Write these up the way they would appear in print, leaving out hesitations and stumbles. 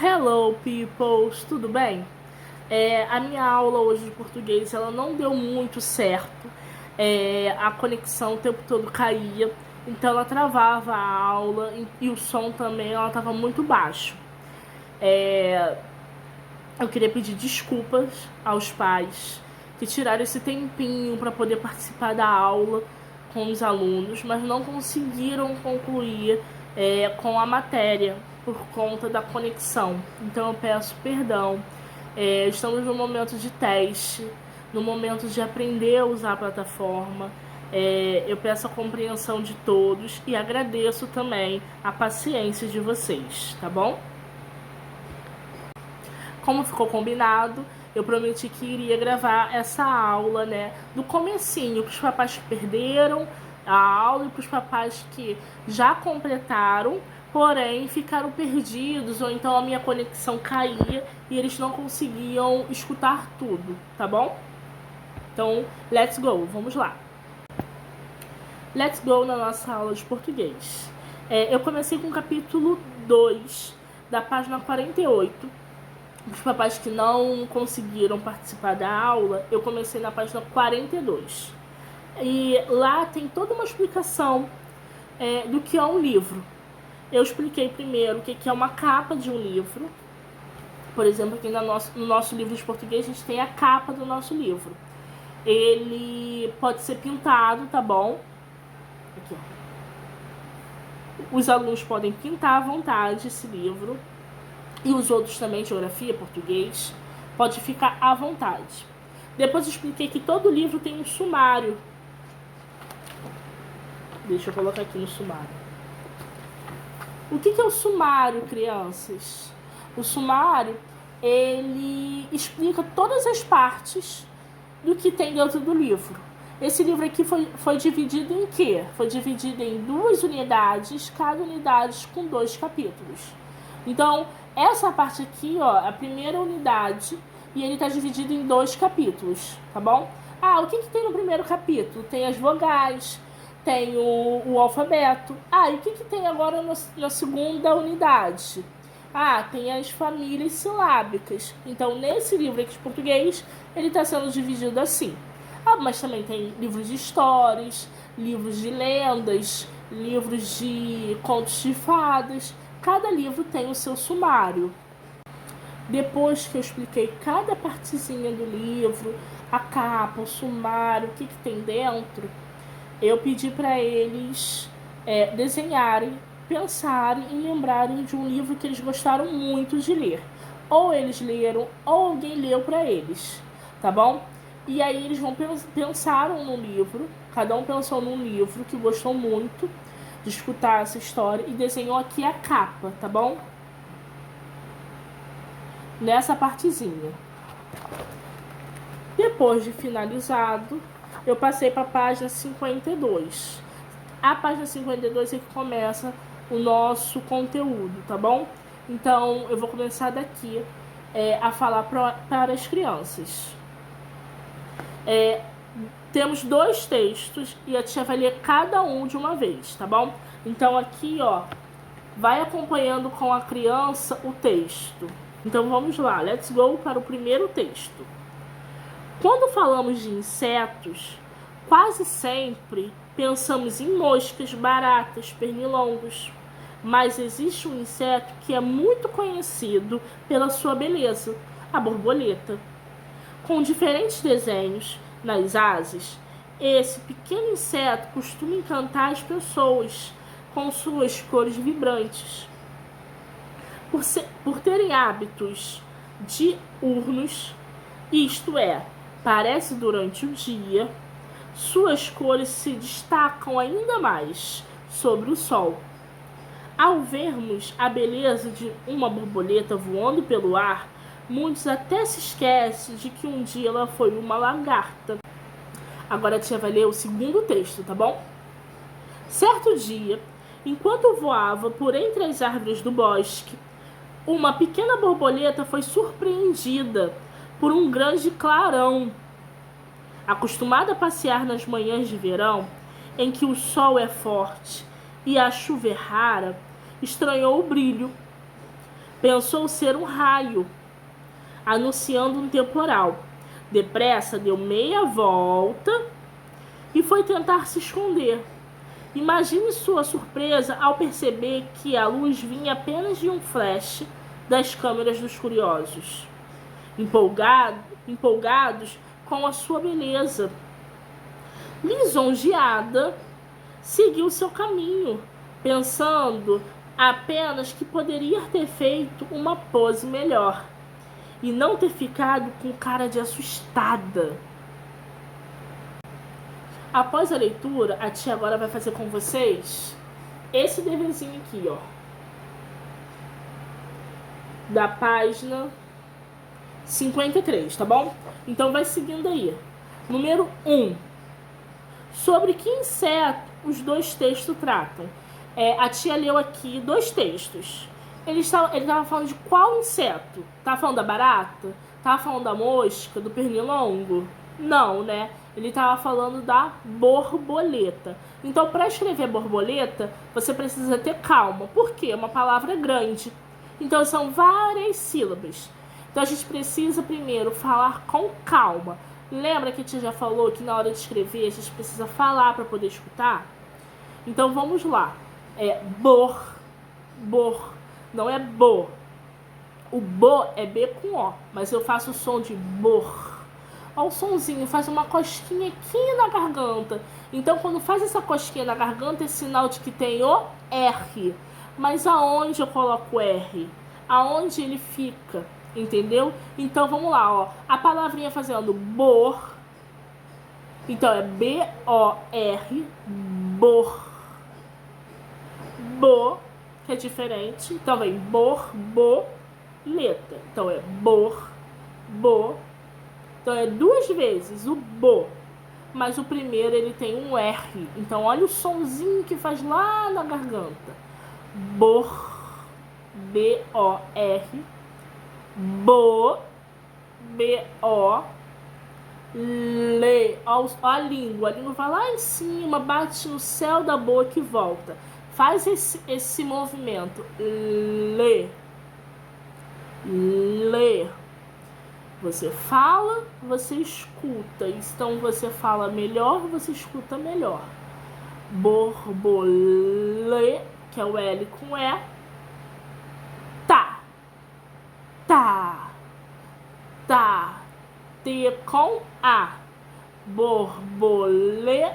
Hello, peoples! Tudo bem? A minha aula hoje de português ela não deu muito certo. A conexão o tempo todo caía, então ela travava a aula e o som também ela estava muito baixo. Eu queria pedir desculpas aos pais que tiraram esse tempinho para poder participar da aula com os alunos, mas não conseguiram concluir com a matéria por conta da conexão. Então eu peço perdão. Estamos no momento de teste, no momento de aprender a usar a plataforma. Eu peço a compreensão de todos e agradeço também a paciência de vocês, tá bom? Como ficou combinado, eu prometi que iria gravar essa aula, do comecinho, para os papais que perderam a aula e para os papais que já completaram, porém ficaram perdidos, ou então a minha conexão caía e eles não conseguiam escutar tudo, tá bom? Então, let's go, vamos lá. Let's go na nossa aula de português. Eu comecei com o capítulo 2, da página 48. Os papais que não conseguiram participar da aula, eu comecei na página 42. E lá tem toda uma explicação do que é um livro. Eu expliquei primeiro o que é uma capa de um livro. Por exemplo, aqui no nosso livro de português, a gente tem a capa do nosso livro. Ele pode ser pintado, tá bom? Aqui, ó. Os alunos podem pintar à vontade esse livro. E os outros também, geografia, português, pode ficar à vontade. Depois eu expliquei que todo livro tem um sumário. Deixa eu colocar aqui no sumário. O que é o sumário, crianças? O sumário, ele explica todas as partes do que tem dentro do livro. Esse livro aqui foi dividido em quê? Foi dividido em 2 unidades, cada unidade com 2 capítulos. Então, essa parte aqui, ó, a primeira unidade, e ele está dividido em 2 capítulos, tá bom? O que tem no primeiro capítulo? Tem as vogais, tem o alfabeto. E o que tem agora na segunda unidade? Tem as famílias silábicas. Então, nesse livro aqui de português, ele está sendo dividido assim. Mas também tem livros de histórias, livros de lendas, livros de contos de fadas. Cada livro tem o seu sumário. Depois que eu expliquei cada partezinha do livro, a capa, o sumário, o que tem dentro, eu pedi para eles desenharem, pensarem e lembrarem de um livro que eles gostaram muito de ler. Ou eles leram, ou alguém leu para eles, tá bom? E aí eles pensaram no livro, cada um pensou num livro que gostou muito de escutar essa história e desenhou aqui a capa, tá bom? Nessa partezinha. Depois de finalizado, eu passei para a página 52. A página 52 é que começa o nosso conteúdo, tá bom? Então, eu vou começar daqui a falar para as crianças. Temos 2 textos e a tia vai ler cada um de uma vez, tá bom? Então aqui, ó, vai acompanhando com a criança o texto. Então vamos lá, let's go para o primeiro texto. Quando falamos de insetos, quase sempre pensamos em moscas, baratas, pernilongos. Mas existe um inseto que é muito conhecido pela sua beleza, a borboleta. Com diferentes desenhos nas asas, esse pequeno inseto costuma encantar as pessoas com suas cores vibrantes. Por terem hábitos diurnos, isto é, parece durante o dia, suas cores se destacam ainda mais sobre o sol. Ao vermos a beleza de uma borboleta voando pelo ar, muitos até se esquecem de que um dia ela foi uma lagarta. Agora a tia vai ler o segundo texto, tá bom? Certo dia, enquanto voava por entre as árvores do bosque, uma pequena borboleta foi surpreendida por um grande clarão. Acostumada a passear nas manhãs de verão, em que o sol é forte e a chuva é rara, estranhou o brilho. Pensou ser um raio, anunciando um temporal. Depressa deu meia volta e foi tentar se esconder. Imagine sua surpresa ao perceber que a luz vinha apenas de um flash das câmeras dos curiosos, empolgados com a sua beleza. Lisonjeada, seguiu seu caminho, pensando apenas que poderia ter feito uma pose melhor e não ter ficado com cara de assustada. Após a leitura, a tia agora vai fazer com vocês esse deverzinho aqui, ó, da página 53, tá bom? Então vai seguindo aí. Número 1. Sobre que inseto os dois textos tratam? A tia leu aqui 2 textos. Ele estava falando de qual inseto? Tava falando da barata? Tava falando da mosca, do pernilongo? Não, né? Ele estava falando da borboleta. Então, para escrever borboleta, você precisa ter calma. Por quê? É uma palavra grande. Então, são várias sílabas. Então, a gente precisa primeiro falar com calma. Lembra que a tia já falou que na hora de escrever a gente precisa falar para poder escutar? Então, vamos lá. Bor. Não é bo. O bo é B com O, mas eu faço o som de bor. Olha o sonzinho, faz uma cosquinha aqui na garganta. Então, quando faz essa cosquinha na garganta, é sinal de que tem o R. Mas aonde eu coloco o R? Aonde ele fica? Entendeu? Então, vamos lá, ó. A palavrinha fazendo bor. Então, é B-O-R. Bor. Bo, que é diferente. Então, vem borboleta. Então, é bo. Então, é 2 vezes o bo. Mas o primeiro, ele tem um R. Então, olha o sonzinho que faz lá na garganta. Bor. B-O-R. Bo. B-O. Le. Olha a língua. A língua vai lá em cima, bate no céu da boca e volta. Faz esse movimento. Le. Você fala, você escuta. Então, você fala melhor, você escuta melhor. Borbolê, que é o L com E. Tá. T com A. Borboleta.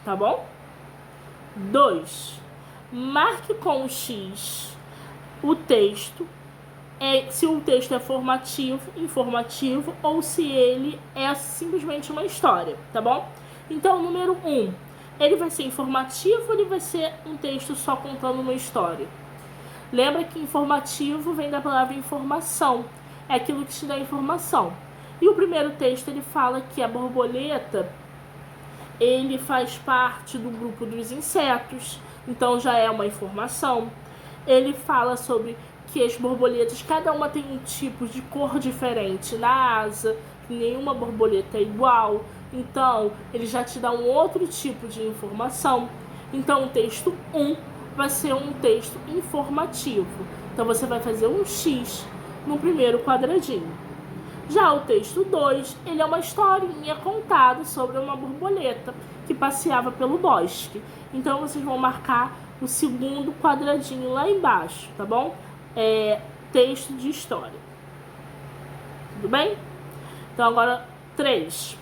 Tá bom? 2. Marque com X o texto. Se o texto é informativo, ou se ele é simplesmente uma história, tá bom? Então, número 1, ele vai ser informativo ou ele vai ser um texto só contando uma história? Lembra que informativo vem da palavra informação, é aquilo que te dá informação. E o primeiro texto, ele fala que a borboleta, ele faz parte do grupo dos insetos, então já é uma informação. Ele fala sobre que as borboletas, cada uma tem um tipo de cor diferente na asa, nenhuma borboleta é igual, então ele já te dá um outro tipo de informação. Então o texto 1 vai ser um texto informativo, então você vai fazer um X no primeiro quadradinho. Já o texto 2, ele é uma historinha contada sobre uma borboleta que passeava pelo bosque, então vocês vão marcar o segundo quadradinho lá embaixo, tá bom? Texto de história. Tudo bem? Então, agora 3.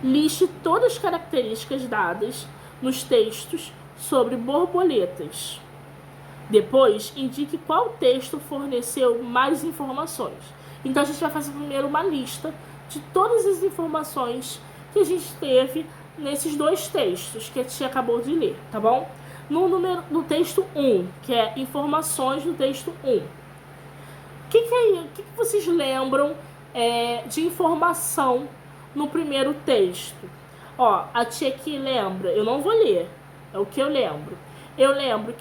Liste todas as características dadas nos textos sobre borboletas. Depois, indique qual texto forneceu mais informações. Então, a gente vai fazer primeiro uma lista de todas as informações que a gente teve nesses 2 textos que a tia acabou de ler, tá bom? No texto 1, que é informações do texto 1. O que vocês lembram de informação no primeiro texto? Ó, a tia aqui lembra, eu não vou ler, é o que eu lembro. Eu lembro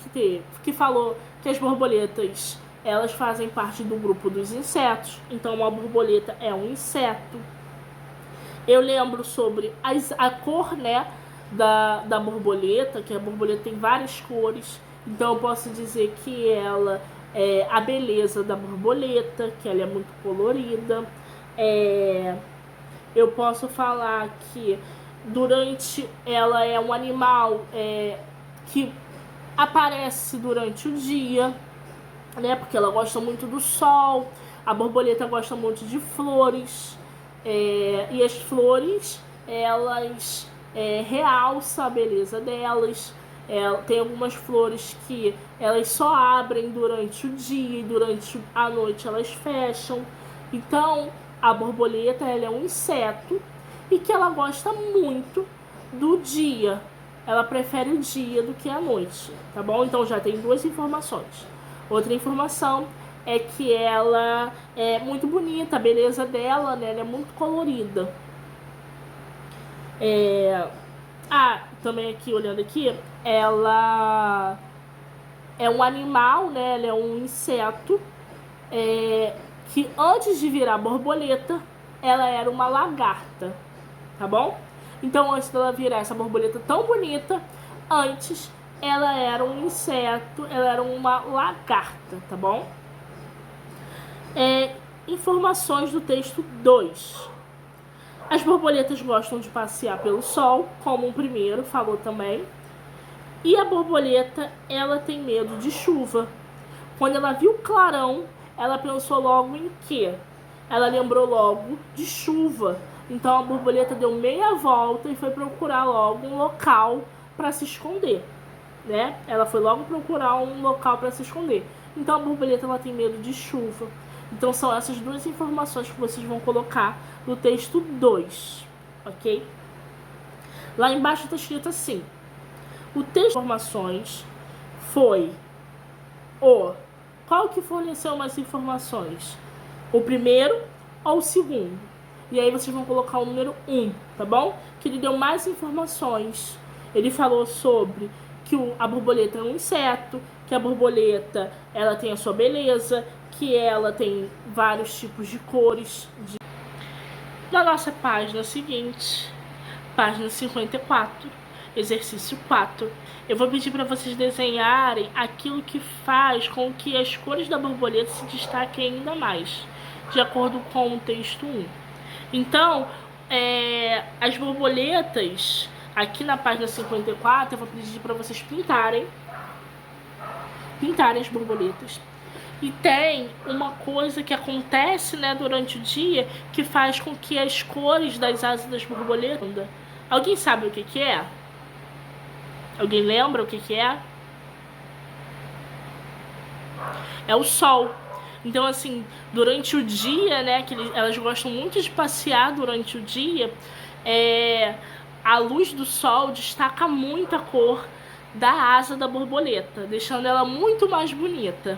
que falou que as borboletas, elas fazem parte do grupo dos insetos, então uma borboleta é um inseto. Eu lembro sobre a cor, né, da borboleta, que a borboleta tem várias cores, então eu posso dizer que ela a beleza da borboleta, que ela é muito colorida. Eu posso falar que ela é um animal que aparece durante o dia, né? Porque ela gosta muito do sol. A borboleta gosta muito de flores. E as flores, elas realçam a beleza delas. Tem algumas flores que elas só abrem durante o dia e durante a noite elas fecham. Então, a borboleta, ela é um inseto e que ela gosta muito do dia. Ela prefere o dia do que a noite, tá bom? Então já tem duas informações. Outra informação é que ela é muito bonita, a beleza dela, né? Ela é muito colorida. Também aqui, olhando aqui, ela é um animal, né? Ela é um inseto que antes de virar borboleta, ela era uma lagarta, tá bom? Então, antes dela virar essa borboleta tão bonita, antes ela era um inseto, ela era uma lagarta, tá bom? Informações do texto 2. As borboletas gostam de passear pelo sol, como o primeiro falou também. E a borboleta, ela tem medo de chuva. Quando ela viu o clarão, ela pensou logo em quê? Ela lembrou logo de chuva. Então a borboleta deu meia volta e foi procurar logo um local para se esconder, né? Ela foi logo procurar um local para se esconder. Então a borboleta, ela tem medo de chuva. Então são essas duas informações que vocês vão colocar no texto 2, ok? Lá embaixo está escrito assim: o texto de informações foi qual que forneceu mais informações? O primeiro ou o segundo? E aí vocês vão colocar o número 1, tá bom? Que ele deu mais informações. Ele falou sobre que a borboleta é um inseto, que a borboleta, ela tem a sua beleza, que ela tem vários tipos de cores. Na nossa página seguinte, página 54, exercício 4, eu vou pedir para vocês desenharem aquilo que faz com que as cores da borboleta se destaquem ainda mais, de acordo com o texto 1. Então, as borboletas, aqui na página 54, eu vou pedir para vocês pintarem as borboletas. E tem uma coisa que acontece, né, durante o dia, que faz com que as cores das asas das borboletas... Alguém sabe o que que é? Alguém lembra o que que é? É o sol. Então, assim, durante o dia, né, elas gostam muito de passear durante o dia, a luz do sol destaca muito a cor da asa da borboleta, deixando ela muito mais bonita.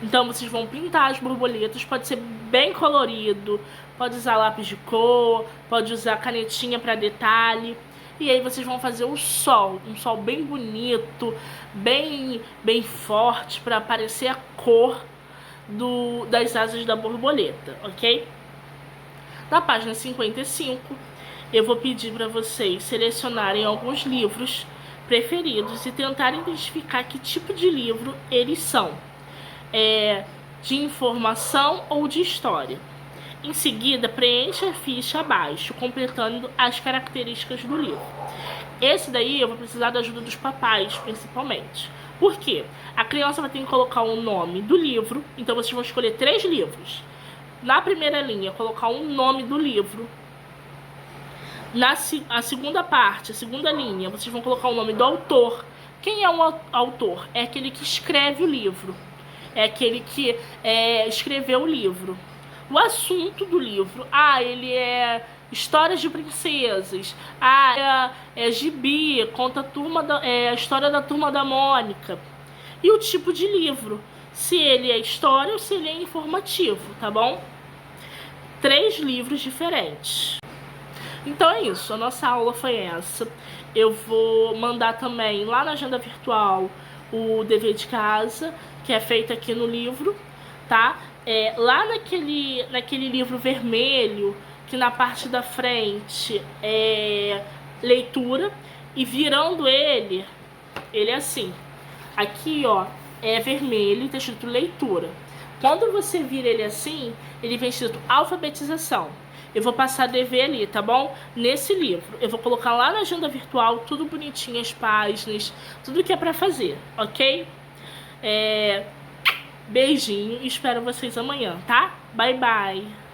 Então vocês vão pintar as borboletas, pode ser bem colorido, pode usar lápis de cor, pode usar canetinha para detalhe. E aí vocês vão fazer um sol bem bonito, bem forte, para aparecer a cor das asas da borboleta, ok? Na página 55, eu vou pedir para vocês selecionarem alguns livros preferidos e tentarem identificar que tipo de livro eles são. De informação ou de história. Em seguida, preencha a ficha abaixo, completando as características do livro. Esse daí eu vou precisar da ajuda dos papais, principalmente. Por quê? A criança vai ter que colocar o nome do livro, então vocês vão escolher 3 livros. Na primeira linha, colocar o nome do livro. A segunda parte, a segunda linha, vocês vão colocar o nome do autor. Quem é o autor? É aquele que escreve o livro. É aquele que escreveu o livro. O assunto do livro. Ele é histórias de princesas. É gibi, conta a história da Turma da Mônica. E o tipo de livro. Se ele é história ou se ele é informativo, tá bom? 3 livros diferentes. Então é isso, a nossa aula foi essa. Eu vou mandar também lá na agenda virtual o dever de casa, que é feito aqui no livro, tá? Lá naquele livro vermelho, que na parte da frente é leitura, e virando ele é assim. Aqui, ó, é vermelho e tá escrito leitura. Quando você vira ele assim, ele vem escrito alfabetização. Eu vou passar a dever ali, tá bom? Nesse livro. Eu vou colocar lá na agenda virtual, tudo bonitinho, as páginas, tudo que é pra fazer, ok? Beijinho e espero vocês amanhã, tá? Bye, bye!